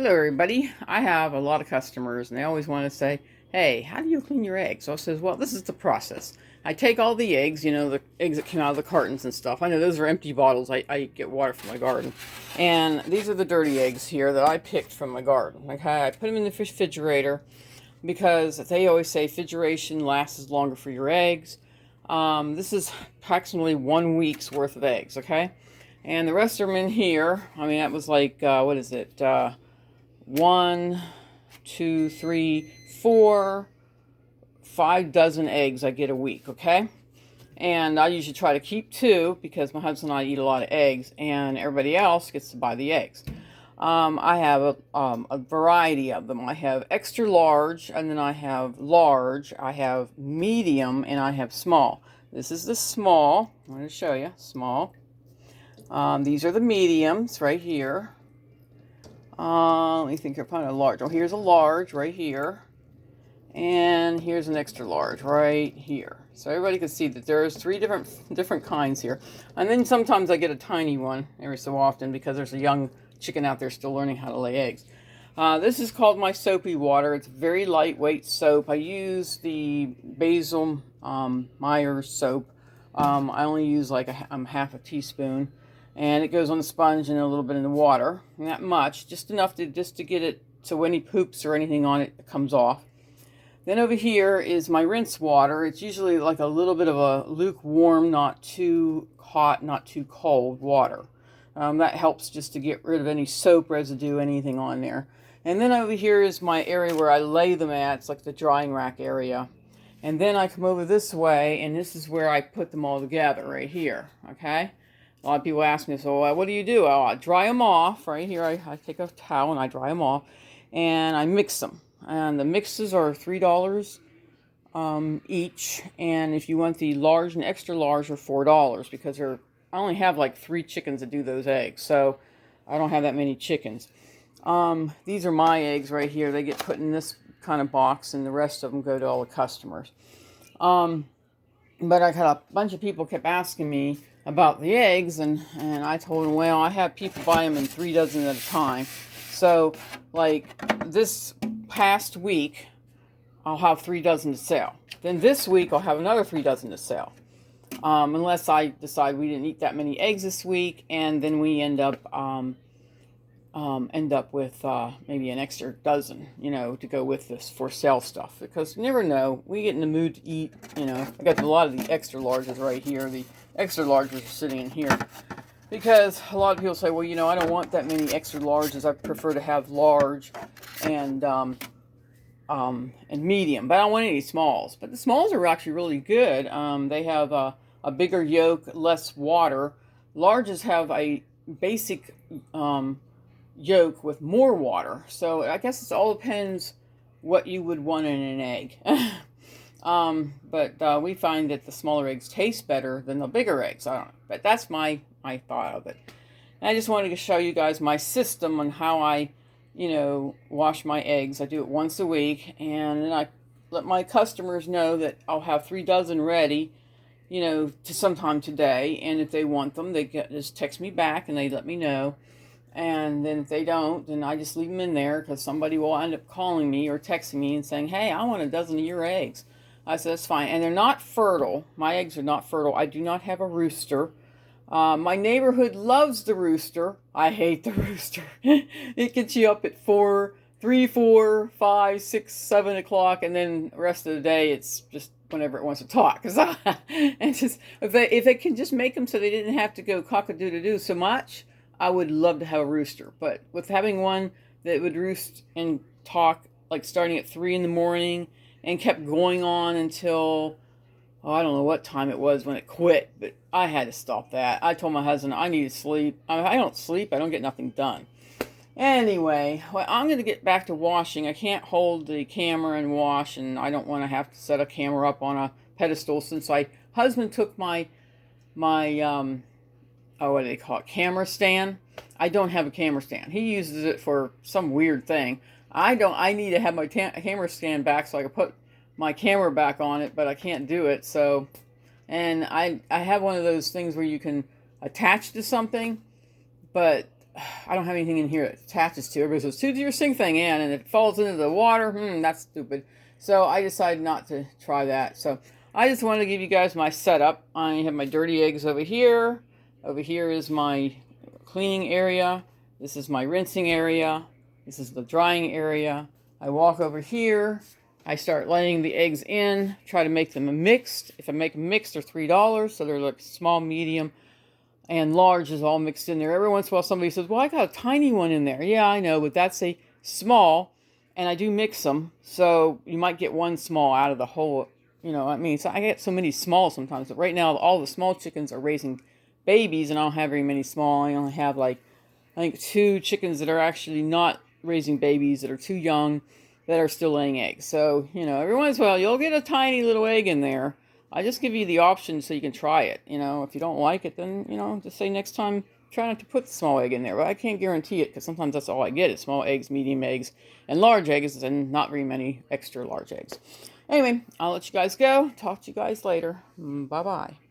Hello everybody. I have a lot of customers and they always want to say, hey, how do you clean your eggs? So I says, well, this is the process. I take all the eggs, the eggs that came out of the cartons and stuff. I know those are empty bottles. I get water from my garden. And these are the dirty eggs here that I picked from my garden. Okay, I put them in the refrigerator because they always say refrigeration lasts longer for your eggs. This is approximately 1 week's worth of eggs, okay? And the rest of them in here, I mean, that was like, what is it? 1, 2, 3, 4, 5 dozen eggs I get a week, okay? And I usually try to keep 2 because my husband and I eat a lot of eggs, and everybody else gets to buy the eggs. I have a variety of them. I have extra large, and then I have large, I have medium, and I have small. This is the small. I'm going to show you. Small. These are the mediums right here. Let me think. You're finding a large. Oh, here's a large right here. And here's an extra large right here. So everybody can see that there's 3 different kinds here. And then sometimes I get a tiny one every so often because there's a young chicken out there still learning how to lay eggs. This is called my Soapy Water. It's very lightweight soap. I use the Basil Myers soap. I only use like half a teaspoon. And it goes on the sponge and a little bit in the water. Not much, just enough to get it so any poops or anything on it comes off. Then over here is my rinse water. It's usually like a little bit of a lukewarm, not too hot, not too cold water. That helps just to get rid of any soap residue, anything on there. And then over here is my area where I lay them at. It's like the drying rack area. And then I come over this way, and this is where I put them all together, right here, okay? A lot of people ask me, so what do you do? Oh, I dry them off. Right here, I take a towel and I dry them off. And I mix them. And the mixes are $3 each. And if you want the large and extra large are $4 because I only have like 3 chickens that do those eggs. So I don't have that many chickens. These are my eggs right here. They get put in this kind of box and the rest of them go to all the customers. But I had a bunch of people kept asking me about the eggs, and I told them, well, I have people buy them in 3 dozen at a time. So, like, this past week, I'll have 3 dozen to sell. Then this week, I'll have another 3 dozen to sell. Unless I decide we didn't eat that many eggs this week, and then we end up with maybe an extra dozen, to go with this for sale stuff. Because you never know, we get in the mood to eat, I got a lot of the extra larges right here. The extra larges are sitting in here. Because a lot of people say, well, I don't want that many extra larges. I prefer to have large and medium. But I don't want any smalls. But the smalls are actually really good. They have a bigger yolk, less water. Larges have a basic yolk with more water. So I guess it all depends what you would want in an egg. But we find that the smaller eggs taste better than the bigger eggs. I don't know. But that's my thought of it. And I just wanted to show you guys my system on how I, wash my eggs. I do it once a week. And then I let my customers know that I'll have 3 dozen ready, to sometime today. And if they want them, they just text me back and they let me know. And then if they don't, then I just leave them in there because somebody will end up calling me or texting me and saying, hey, I want 12 of your eggs. I said, that's fine. And they're not fertile. My eggs are not fertile. I do not have a rooster. My neighborhood loves the rooster. I hate the rooster. It gets you up at 3, 4, 5, 6, 7 o'clock. And then the rest of the day, it's just whenever it wants to talk. And just, if they can just make them so they didn't have to go cock-a-doodle-doo so much, I would love to have a rooster. But with having one that would roost and talk, like starting at 3 in the morning and kept going on until, I don't know what time it was when it quit, but I had to stop that. I told my husband I need to sleep. I don't sleep. I don't get nothing done. Anyway, well, I'm going to get back to washing. I can't hold the camera and wash, and I don't want to have to set a camera up on a pedestal since my husband took my what do they call it? Camera stand. I don't have a camera stand. He uses it for some weird thing. I don't. I need to have my camera stand back so I can put my camera back on it, but I can't do it. So, and I have one of those things where you can attach to something, but I don't have anything in here that attaches to it. Everybody says, to your sink thing, Ann, and it falls into the water. That's stupid. So I decided not to try that. So I just wanted to give you guys my setup. I have my dirty eggs over here. Over here is my cleaning area. This is my rinsing area. This is the drying area. I walk over here. I start laying the eggs in, try to make them mixed. If I make them mixed, they're $3, so they're like small, medium, and large is all mixed in there. Every once in a while somebody says, well, I got a tiny one in there. Yeah, I know, but that's a small, and I do mix them, so you might get one small out of the whole, I mean, so I get so many small sometimes, but right now all the small chickens are raising babies, and I don't have very many small. I only have I think 2 chickens that are actually not raising babies, that are too young, that are still laying eggs. So, every once in a while, you'll get a tiny little egg in there. I just give you the option so you can try it. If you don't like it, then, just say next time, try not to put the small egg in there. But I can't guarantee it, because sometimes that's all I get is small eggs, medium eggs, and large eggs, and not very many extra large eggs. Anyway, I'll let you guys go. Talk to you guys later. Bye-bye.